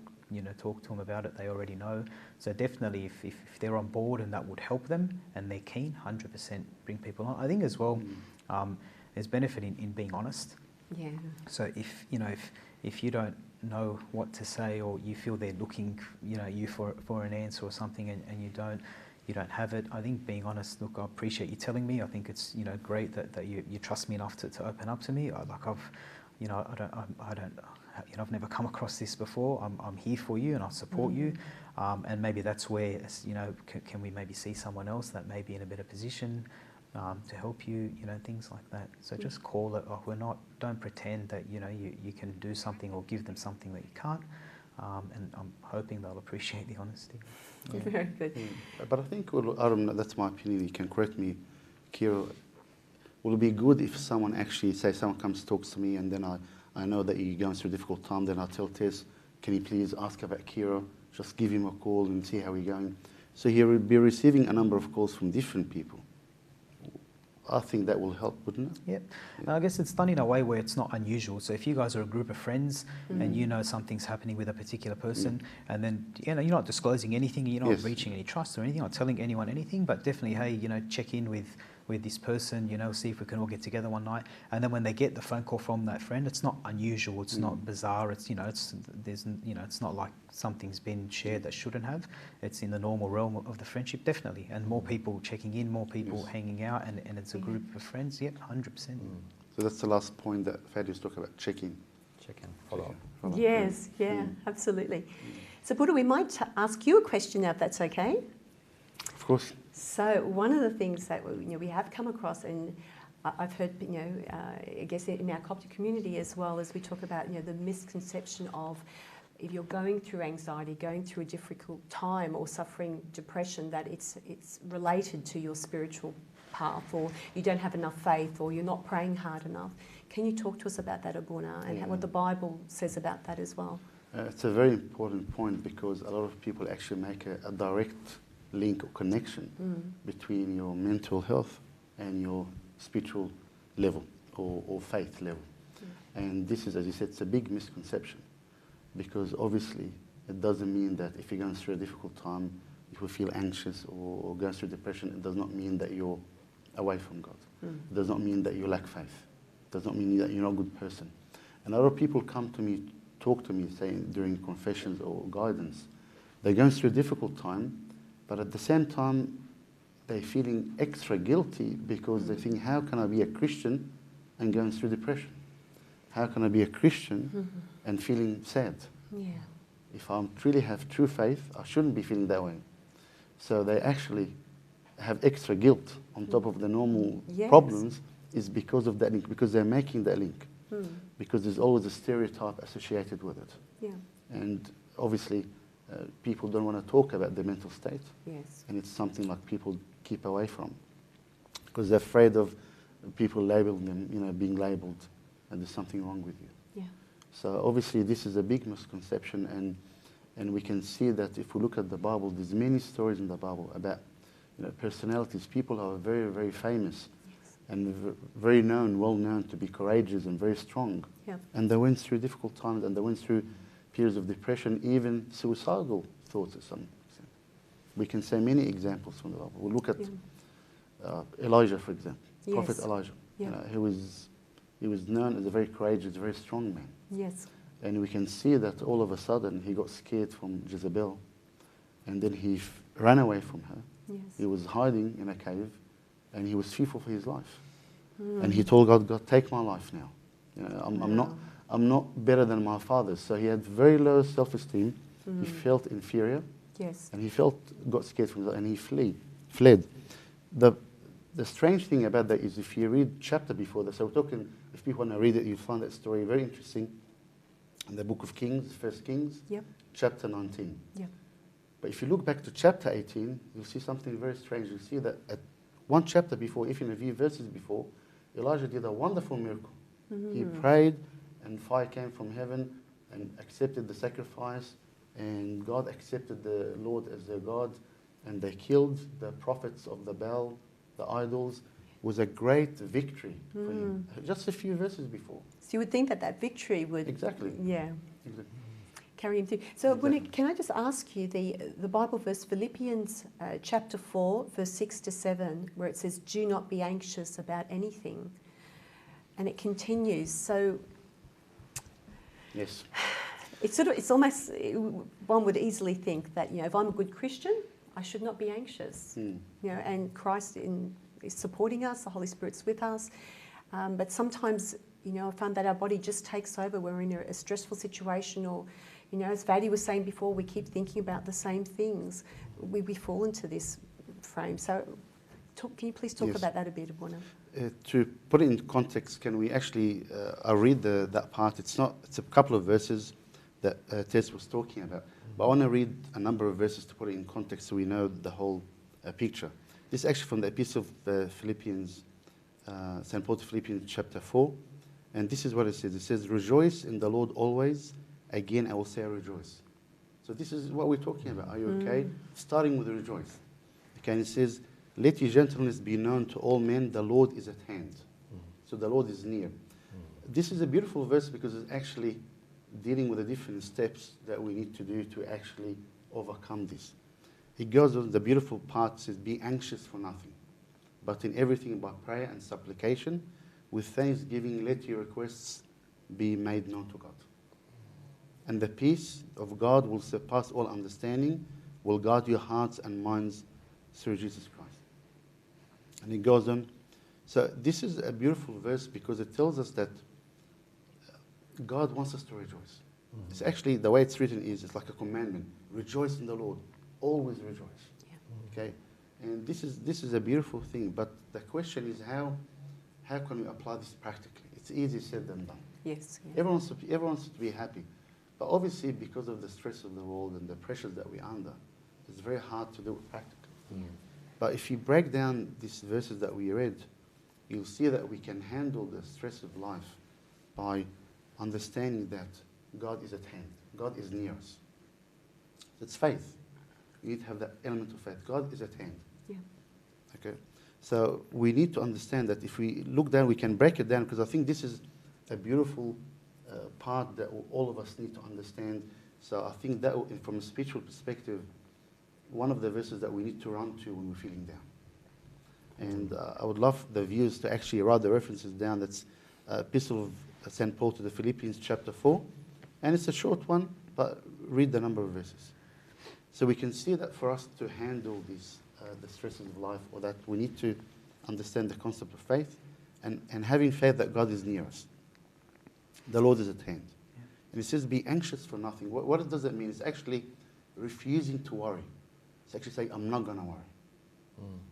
to them about it, they already know. So definitely if they're on board and that would help them and they're keen, 100% bring people on. I think as well, there's benefit in being honest. Yeah. So if you don't know what to say, or you feel they're looking, you for an answer or something, and you don't have it, I think being honest, look, I appreciate you telling me. I think it's great that you trust me enough to open up to me. I've never come across this before. I'm here for you and I'll support you. And maybe that's where, can we maybe see someone else that may be in a better position to help you, things like that. So just call it. Don't pretend that, you can do something or give them something that you can't. And I'm hoping they'll appreciate the honesty. Yeah. Very good. But I think, I don't know, that's my opinion, you can correct me, Kiro. Will it be good if someone actually, say someone comes talks to me, and then I know that you're going through a difficult time, then I'll tell Tess, can you please ask about Kiro, just give him a call and see how we're going. So he will be receiving a number of calls from different people. I think that will help, wouldn't it? Yep. I guess it's done in a way where it's not unusual. So if you guys are a group of friends and something's happening with a particular person, and then you're not disclosing anything, you're not reaching any trust or anything, not telling anyone anything, but definitely, hey, check in with with this person, you know, see if we can all get together one night. And then when they get the phone call from that friend, it's not unusual, it's not bizarre, it's, you know, it's not like something's been shared that shouldn't have. It's in the normal realm of the friendship, definitely. And more people checking in, more people hanging out, and it's a group of friends, 100%. So that's the last point that Fady was talking about, check-in. Check-in, follow-up. Yes, absolutely. So Buddha, we might ask you a question now, if that's okay. Of course. So one of the things that we have come across, and I've heard, I guess in our Coptic community as well, as we talk about, the misconception of if you're going through anxiety, going through a difficult time, or suffering depression, that it's related to your spiritual path, or you don't have enough faith, or you're not praying hard enough. Can you talk to us about that, Abuna, and what the Bible says about that as well? It's a very important point, because a lot of people actually make a direct link or connection between your mental health and your spiritual level or faith level. And this is, as you said, it's a big misconception, because obviously it doesn't mean that if you're going through a difficult time, you will feel anxious or going through depression. It does not mean that you're away from God. It does not mean that you lack faith. It does not mean that you're not a good person. And a lot of people come to me, talk to me, saying during confessions or guidance, they're going through a difficult time, but at the same time, they're feeling extra guilty because they think, how can I be a Christian and going through depression? How can I be a Christian and feeling sad? Yeah. If I truly have true faith, I shouldn't be feeling that way. So they actually have extra guilt on top of the normal problems, is because of that link, because they're making that link. Because there's always a stereotype associated with it. Yeah. And obviously, people don't want to talk about their mental state. Yes. And it's something like people keep away from, because they're afraid of people labeling them, being labeled, and there's something wrong with you. Yeah. So obviously, this is a big misconception, and we can see that if we look at the Bible, there's many stories in the Bible about personalities, people who are very, very famous and very well known to be courageous and very strong. Yeah. And they went through difficult times, and they went through periods of depression, even suicidal thoughts to some extent. We can say many examples from the Bible. We'll look at Elijah, for example, Prophet Elijah. Yeah. He was known as a very courageous, very strong man. Yes. And we can see that all of a sudden he got scared from Jezebel, and then he ran away from her. Yes. He was hiding in a cave, and he was fearful for his life. And he told God, God, take my life now. I'm not better than my fathers. So he had very low self-esteem. He felt inferior. Yes. And he got scared from God, and he fled. The strange thing about that is, if you read chapter before this, so we're talking, if people want to read it, you'll find that story very interesting in the book of Kings, 1 Kings, chapter 19. Yep. But if you look back to chapter 18, you'll see something very strange. You'll see that at one chapter before, if in a few verses before, Elijah did a wonderful miracle. He prayed, and fire came from heaven and accepted the sacrifice, and God accepted the Lord as their God, and they killed the prophets of the Baal, the idols. It was a great victory for him. Just a few verses before. So you would think that victory would... Exactly. Yeah. Exactly. Carry him through. So can I just ask you the Bible verse, Philippians chapter 4, verse 6 to 7, where it says, do not be anxious about anything. And it continues. So yes, it's almost, one would easily think that, if I'm a good Christian, I should not be anxious. And Christ is supporting us, the Holy Spirit's with us. But sometimes, I find that our body just takes over when we're in a stressful situation, or, as Fady was saying before, we keep thinking about the same things. We fall into this frame. So can you please talk about that a bit, Abuna? To put it in context, can we actually, I'll read that part. It's a couple of verses that Tess was talking about. But I want to read a number of verses to put it in context so we know the whole picture. This is actually from the Epistle of Philippians, St. Paul to Philippians chapter 4. And this is what it says. It says, rejoice in the Lord always. Again, I will say rejoice. So this is what we're talking about. Are you okay? Starting with rejoice. Okay, and it says, let your gentleness be known to all men. The Lord is at hand. So the Lord is near. This is a beautiful verse because it's actually dealing with the different steps that we need to do to actually overcome this. It goes on, the beautiful part says, be anxious for nothing, but in everything by prayer and supplication, with thanksgiving let your requests be made known to God. And the peace of God will surpass all understanding, will guard your hearts and minds through Jesus Christ. And it goes on. So this is a beautiful verse because it tells us that God wants us to rejoice. It's actually, the way it's written is, it's like a commandment. Rejoice in the Lord. Always rejoice. Okay? And this is a beautiful thing. But the question is how can we apply this practically? It's easier said than done. Yes. Yeah. Everyone wants to be happy. But obviously, because of the stress of the world and the pressures that we're under, it's very hard to do it practically. But if you break down these verses that we read, you'll see that we can handle the stress of life by understanding that God is at hand. God is near us. It's faith. You need to have that element of faith. God is at hand. Yeah. Okay? So we need to understand that if we look down, we can break it down, because I think this is a beautiful part that all of us need to understand. So I think that from a spiritual perspective, one of the verses that we need to run to when we're feeling down. And I would love the viewers to actually write the references down. That's Epistle of St. Paul to the Philippians chapter 4. And it's a short one, but read the number of verses. So we can see that for us to handle these, the stresses of life, or that we need to understand the concept of faith and having faith that God is near us. The Lord is at hand. Yeah. And it says, be anxious for nothing. What does that mean? It's actually refusing to worry. It's actually saying, I'm not going to worry.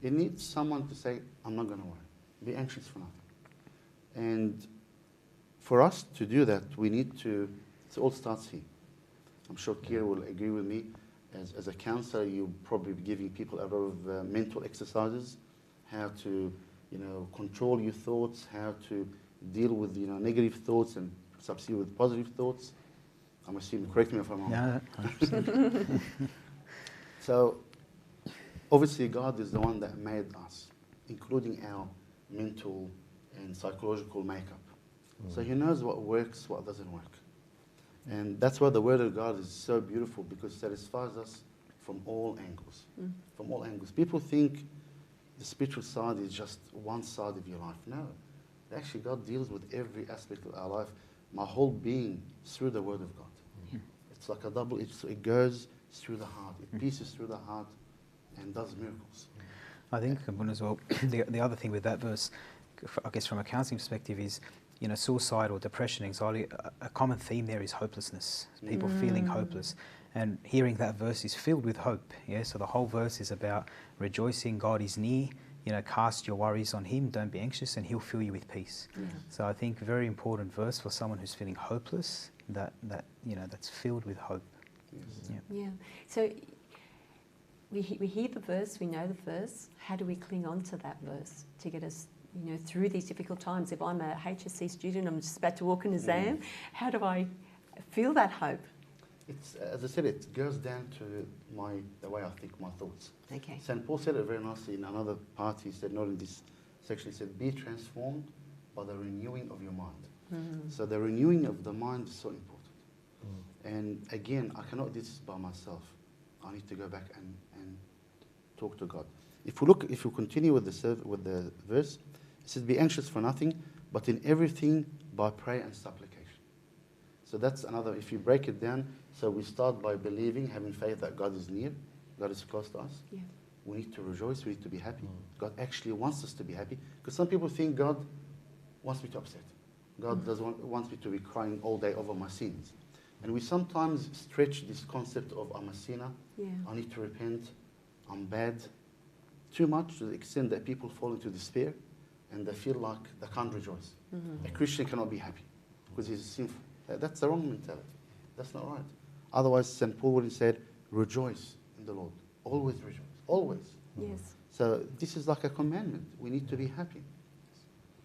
It needs someone to say, I'm not going to worry. Be anxious for nothing. And for us to do that, we need to, it all starts here. I'm sure Kiro will agree with me. As a counselor, you'll probably be giving people a lot of mental exercises, how to, control your thoughts, how to deal with, negative thoughts and substitute with positive thoughts. I'm assuming, correct me if I'm wrong. No, 100%. So, obviously, God is the one that made us, including our mental and psychological makeup. So He knows what works, what doesn't work. And that's why the Word of God is so beautiful, because it satisfies us from all angles. From all angles. People think the spiritual side is just one side of your life. No. Actually, God deals with every aspect of our life, my whole being, through the Word of God. It's like a double, it goes through the heart. It pierces through the heart and does miracles. I think, as well, the other thing with that verse, I guess from a counselling perspective, is suicide or depression, anxiety, a common theme there is hopelessness. People feeling hopeless. And hearing that verse is filled with hope. Yeah, so the whole verse is about rejoicing, God is near, cast your worries on Him, don't be anxious, and He'll fill you with peace. Yeah. So I think very important verse for someone who's feeling hopeless, that's filled with hope. Yes. Yeah. So we hear the verse, we know the verse. How do we cling on to that verse to get us through these difficult times? If I'm a HSC student, I'm just about to walk an exam, how do I feel that hope? It's, as I said, it goes down to the way I think, my thoughts. Okay. St. Paul said it very nicely in another part. He said, not in this section, he said, be transformed by the renewing of your mind. So the renewing of the mind is so important. And again, I cannot do this by myself. I need to go back and talk to God. If we continue with the verse, it says, be anxious for nothing, but in everything by prayer and supplication. So that's another, if you break it down, so we start by believing, having faith that God is near, God is close to us. Yeah. We need to rejoice, we need to be happy. God actually wants us to be happy, because some people think God wants me to upset. God wants me to be crying all day over my sins. And we sometimes stretch this concept of I'm a sinner, I need to repent, I'm bad, too much, to the extent that people fall into despair and they feel like they can't rejoice. A Christian cannot be happy because he's sinful. That's the wrong mentality. That's not right. Otherwise, St. Paul would have said, rejoice in the Lord. Always rejoice. Always. Yes. So this is like a commandment. We need to be happy.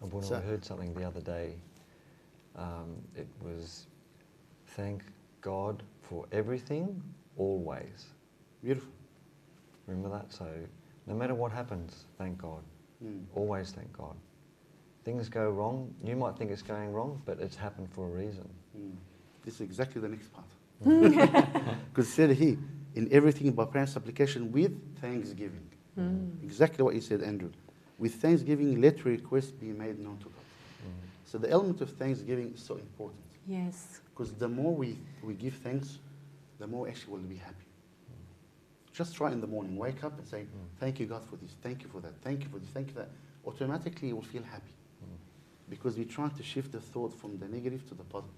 When I heard something the other day, it was, thank God for everything, always. Beautiful. Remember that? So no matter what happens, thank God. Always thank God. Things go wrong, you might think it's going wrong, but it's happened for a reason. This is exactly the next part. Because it said here, in everything by prayer and supplication with thanksgiving. Exactly what you said, Andrew. with thanksgiving, let your requests be made known to God. So the element of thanksgiving is so important. Yes. Because the more we give thanks, the more actually we'll be happy. Just try in the morning, wake up and say, thank you, God, for this, thank you for that, thank you for this, thank you for that. Automatically, you will feel happy. Because we're trying to shift the thought from the negative to the positive.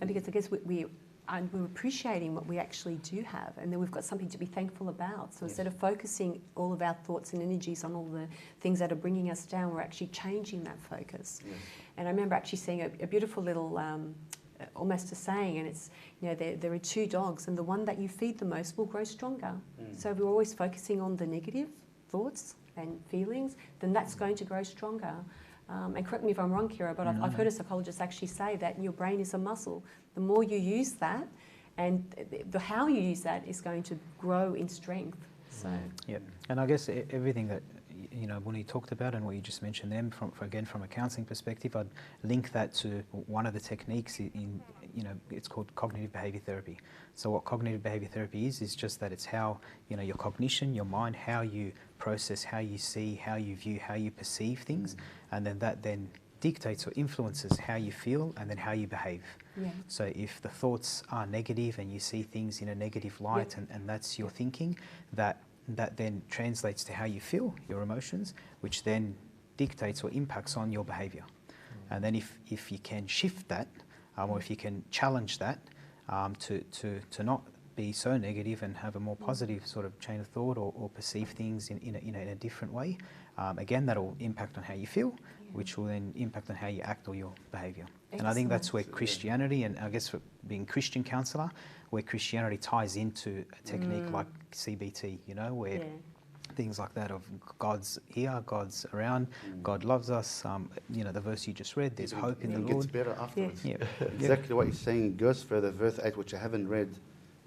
And because I guess we're appreciating what we actually do have, and then we've got something to be thankful about. So instead of focusing all of our thoughts and energies on all the things that are bringing us down, we're actually changing that focus. Yes. And I remember actually seeing a beautiful little, almost a saying, and it's, you know, there are two dogs, and the one that you feed the most will grow stronger. So if we're always focusing on the negative thoughts and feelings, then that's going to grow stronger. And correct me if I'm wrong, Kiro, but I've heard a psychologist actually say that your brain is a muscle. The more you use that, and the how you use that is going to grow in strength. So yeah, and I guess everything that when you talked about and what you just mentioned then, from a counselling perspective, I'd link that to one of the techniques in it's called cognitive behaviour therapy. So what cognitive behaviour therapy is just that it's how your cognition, your mind, how you process, how you see, how you view, how you perceive things, and then that then dictates or influences how you feel and then how you behave. yeah. So if the thoughts are negative and you see things in a negative light, and that's your thinking, that then translates to how you feel, your emotions, which then dictates or impacts on your behaviour. And then if you can shift that, or if you can challenge that to not be so negative and have a more positive sort of chain of thought or perceive things in a different way, again, that'll impact on how you feel, which will then impact on how you act or your behaviour. And I think that's where Christianity, and I guess for being Christian counsellor, where Christianity ties into a technique like CBT, where things like that of God's here, God's around, God loves us. The verse you just read, there's hope in the Lord. It gets better afterwards. Yeah. Exactly what he's saying. It goes further, verse 8, which I haven't read.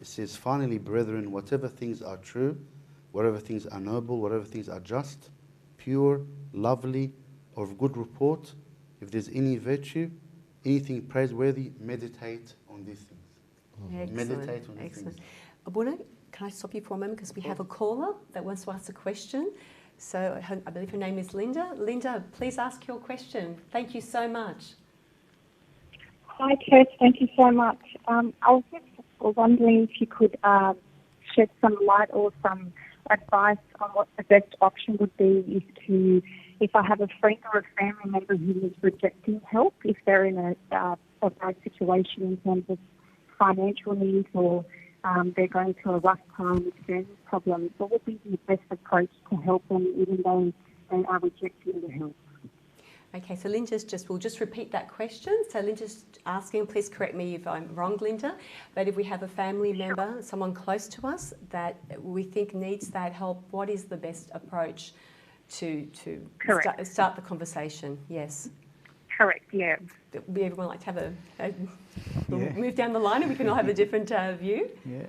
It says, finally, brethren, whatever things are true, whatever things are noble, whatever things are just, pure, lovely, of good report, if there's any virtue, anything praiseworthy, meditate on these things. Excellent. Meditate on these Excellent. things. Abuna, can I stop you for a moment because we have a caller that wants to ask a question. So I believe her name is Linda. Linda, please ask your question. Thank you so much. Hi, Tess. Thank you so much. I was just wondering if you could shed some light or some advice on what the best option would be if I have a friend or a family member who is rejecting help, if they're in a bad situation in terms of financial needs or they're going through a rough time with family problems. What would be the best approach to help them even though they are rejecting the help? Okay, so we'll just repeat that question. So Linda's asking, please correct me if I'm wrong, Linda, but if we have a family member, someone close to us that we think needs that help, what is the best approach to start the conversation? Yes. Correct, yeah. We everyone like to have we'll move down the line and we can all have a different view. Yeah.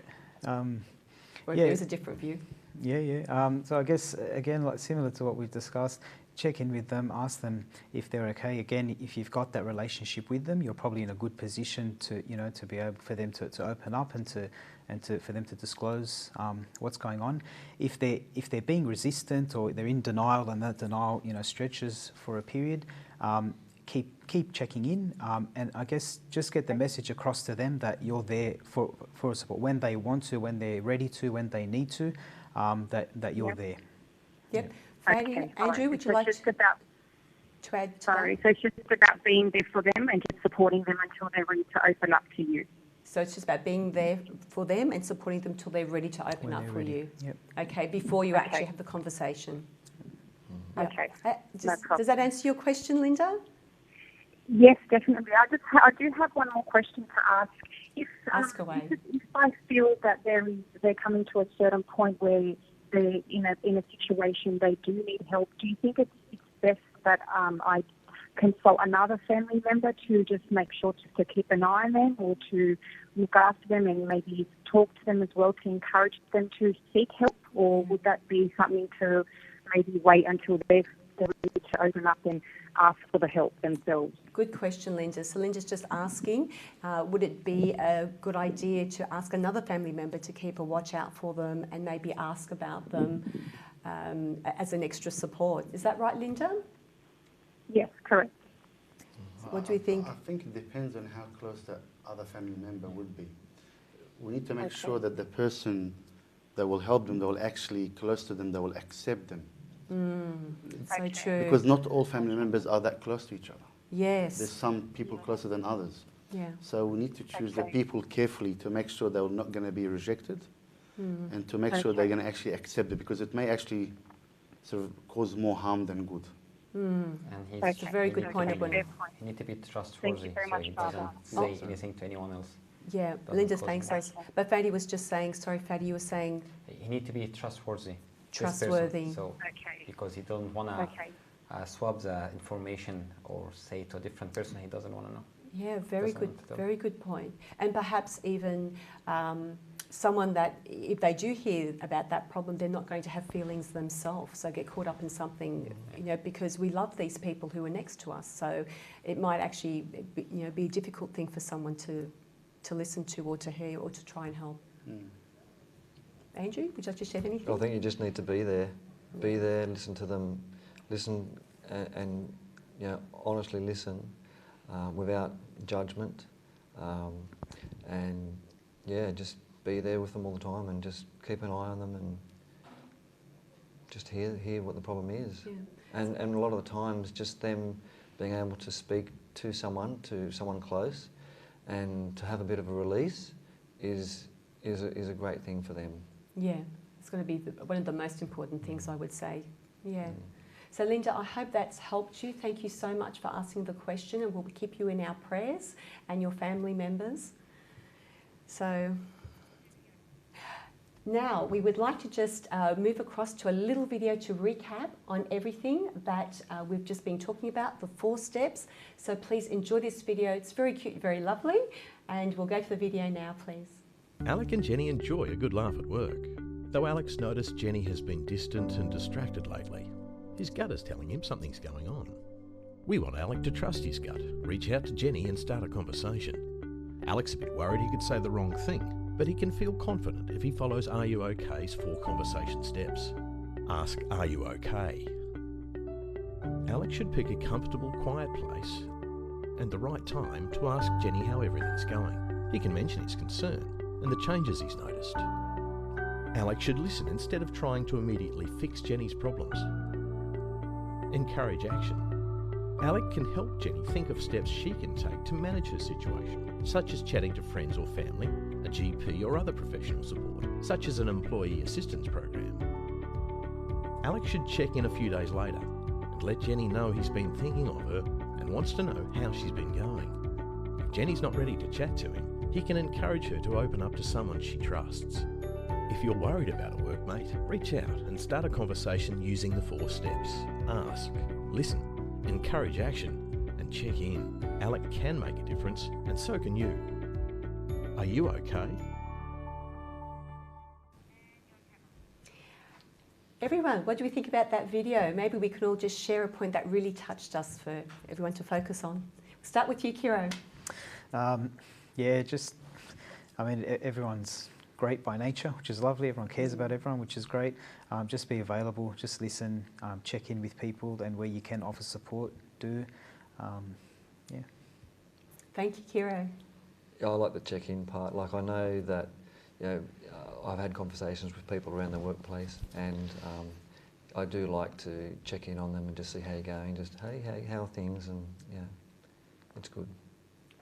Or if there is a different view. So I guess, again, like similar to what we've discussed, check in with them, ask them if they're okay. Again, if you've got that relationship with them, you're probably in a good position to be able for them to open up and for them to disclose what's going on. If they're being resistant or they're in denial and that denial stretches for a period, keep checking in, and I guess just get the message across to them that you're there for support when they want to, when they're ready to, when they need to, that you're there. Yep. Fady, Okay, Andrew, would you like to add to Sorry, that? so it's just about being there for them and just supporting them until they're ready to open up to you. So it's just about being there for them and supporting them till they're ready to open up for you. Yep. Okay, before you actually have the conversation. Okay. Does that answer your question, Linda? Yes, definitely. I do have one more question to ask. Ask away. If I feel that they're coming to a certain point where they're in a situation they do need help, do you think it's best that I consult another family member to just make sure to keep an eye on them or to look after them and maybe talk to them as well to encourage them to seek help? Or would that be something to maybe wait until they're ready to open up and ask for the help themselves? Good question, Linda. So Linda's just asking, would it be a good idea to ask another family member to keep a watch out for them and maybe ask about them as an extra support. Is that right, Linda? Yes, correct. What do you think? I think it depends on how close that other family member would be. We need to make sure that the person that will help them, that will actually close to them, that will accept them. So true. Because not all family members are that close to each other. Yes. There's some people closer than others. Yeah. So we need to choose the people carefully to make sure they're not going to be rejected and to make sure they're going to actually accept it, because it may actually sort of cause more harm than good. And That's a very good point, Awad. He needs to be trustworthy, very so much, he Father. doesn't say anything to anyone else. Yeah, Doesn't Linda's cause saying so. harm. But Fady was just saying, sorry, Fady, you were saying He needs to be trustworthy. this Trustworthy. person, so because he doesn't want to swap the information or say to a different person he doesn't want to know. yeah, very Doesn't good, want to tell. very good point. And perhaps even someone that, if they do hear about that problem, they're not going to have feelings themselves, so get caught up in something, you know, because we love these people who are next to us. So it might actually, be a difficult thing for someone to listen to or to hear or to try and help. Andrew, would you like to share anything? I think you just need to be there. Be there, listen to them, listen and honestly listen without judgment. And just be there with them all the time and just keep an eye on them and just hear what the problem is. Yeah. And a lot of the times just them being able to speak to someone close and to have a bit of a release is a great thing for them. Yeah, it's going to be one of the most important things, I would say. Yeah. So Linda, I hope that's helped you. Thank you so much for asking the question, and we'll keep you in our prayers and your family members. So now we would like to just move across to a little video to recap on everything that we've just been talking about, the 4 steps. So please enjoy this video. It's very cute, very lovely. And we'll go to the video now, please. Alec and Jenny enjoy a good laugh at work, though Alec's noticed Jenny has been distant and distracted lately. His gut is telling him something's going on. We want Alec to trust his gut, reach out to Jenny and start a conversation. Alec's a bit worried he could say the wrong thing, but he can feel confident if he follows Are You OK's 4 conversation steps. Ask, are you okay? Alec should pick a comfortable, quiet place and the right time to ask Jenny how everything's going. He can mention his concern and the changes he's noticed. Alec should listen instead of trying to immediately fix Jenny's problems. Encourage action. Alec can help Jenny think of steps she can take to manage her situation, such as chatting to friends or family, a GP or other professional support, such as an employee assistance program. Alec should check in a few days later and let Jenny know he's been thinking of her and wants to know how she's been going. If Jenny's not ready to chat to him, he can encourage her to open up to someone she trusts. If you're worried about a workmate, reach out and start a conversation using the 4 steps. Ask, listen, encourage action, and check in. Alec can make a difference, and so can you. Are you okay? Everyone, what do we think about that video? Maybe we can all just share a point that really touched us for everyone to focus on. We'll start with you, Kiro. Everyone's great by nature, which is lovely. Everyone cares about everyone, which is great. Just be available, just listen, check in with people, and where you can offer support, do. Thank you, Kiro. Yeah, I like the check-in part. Like, I know that, I've had conversations with people around the workplace, and I do like to check in on them and just see how you're going. Just, hey, how are things? And it's good.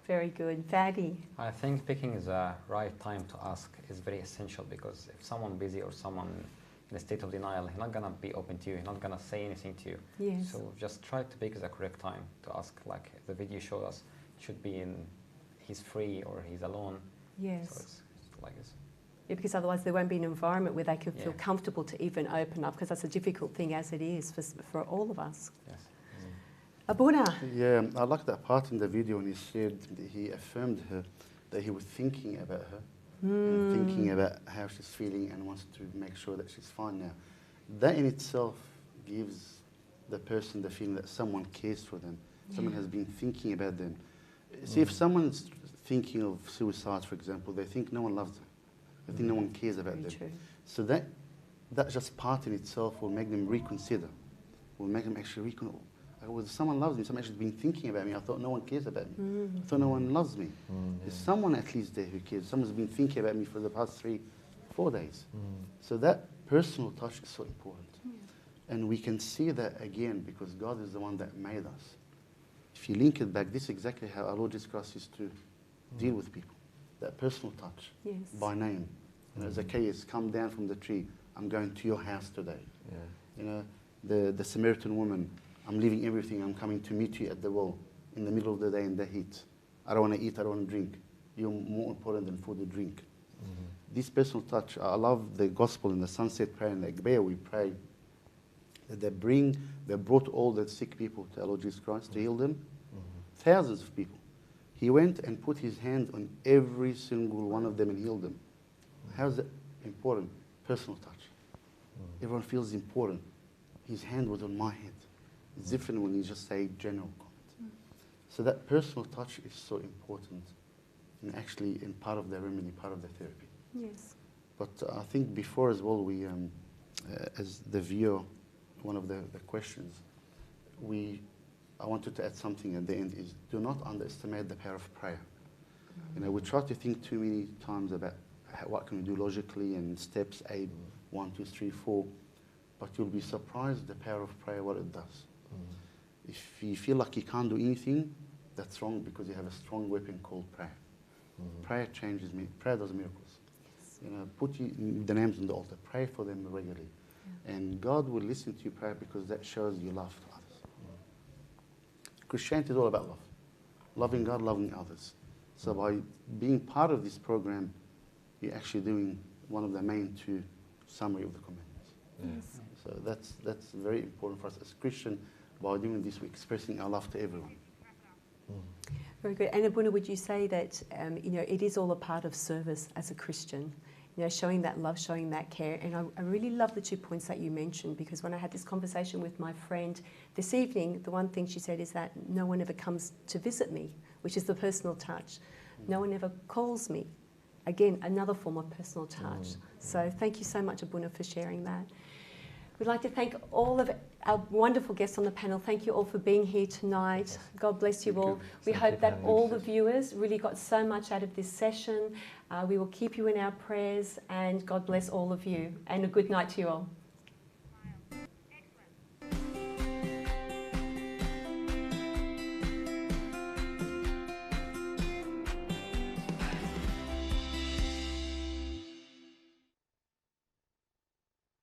Very good. Fady. I think picking the right time to ask is very essential, because if someone's busy or someone in a state of denial, he's not going to be open to you, he's not going to say anything to you. Yes. So just try to pick the correct time to ask, like the video showed us, it should be in he's free or he's alone. Yes. So it's like this. Yeah, because otherwise there won't be an environment where they can feel Yeah. comfortable to even open up, because that's a difficult thing as it is for all of us. Yes. Abuna. Yeah, I like that part in the video when he said that he affirmed her, that he was thinking about her, and thinking about how she's feeling and wants to make sure that she's fine now. That in itself gives the person the feeling that someone cares for them, someone has been thinking about them. See, if someone's thinking of suicide, for example, they think no one loves them. They think no one cares about Very them. true. So that that just part in itself will make them reconsider, will make them actually reconsider. Someone loves me, someone actually been thinking about me. I thought no one cares about me. I thought no one loves me. There's someone at least there who cares. Someone's been thinking about me for the past 3-4 days. So that personal touch is so important. And we can see that again because God is the one that made us. If you link it back, this is exactly how our Lord Jesus Christ used to deal with people. That personal touch, by name. You know, Zacchaeus, come down from the tree. I'm going to your house today. You know, the Samaritan woman, I'm leaving everything. I'm coming to meet you at the well in the middle of the day in the heat. I don't want to eat. I don't want to drink. You're more important than food or drink. This personal touch, I love the gospel in the sunset prayer in the Agbeya. We pray that they brought all the sick people to our Lord Jesus Christ to heal them. Thousands of people. He went and put his hand on every single one of them and healed them. How's that important? Personal touch. Everyone feels important. His hand was on my head. It's different when you just say general comment. So that personal touch is so important and actually in part of the remedy, part of the therapy. Yes. But I think before as well, we, as the viewer, one of the questions, I wanted to add something at the end is do not underestimate the power of prayer. You know, we try to think too many times about what can we do logically and steps 8, 1, 2, 3, 4, but you'll be surprised the power of prayer, what it does. If you feel like you can't do anything, that's wrong because you have a strong weapon called prayer. Prayer changes me. Prayer does miracles. You know, put the names on the altar. Pray for them regularly. And God will listen to your prayer because that shows you love to others. Christianity is all about love. Loving God, loving others. So by being part of this program, you're actually doing one of the main 2 summary of the commandments. So that's very important for us as Christians. By doing this, we're expressing our love to everyone. Very good. And Abuna, would you say that you know, it is all a part of service as a Christian? You know, showing that love, showing that care. And I really love the 2 points that you mentioned because when I had this conversation with my friend this evening, the one thing she said is that no one ever comes to visit me, which is the personal touch. No one ever calls me. Again, another form of personal touch. So thank you so much, Abuna, for sharing that. We'd like to thank all of our wonderful guests on the panel. Thank you all for being here tonight. God bless you all. We hope that all the viewers really got so much out of this session. We will keep you in our prayers and God bless all of you. And a good night to you all.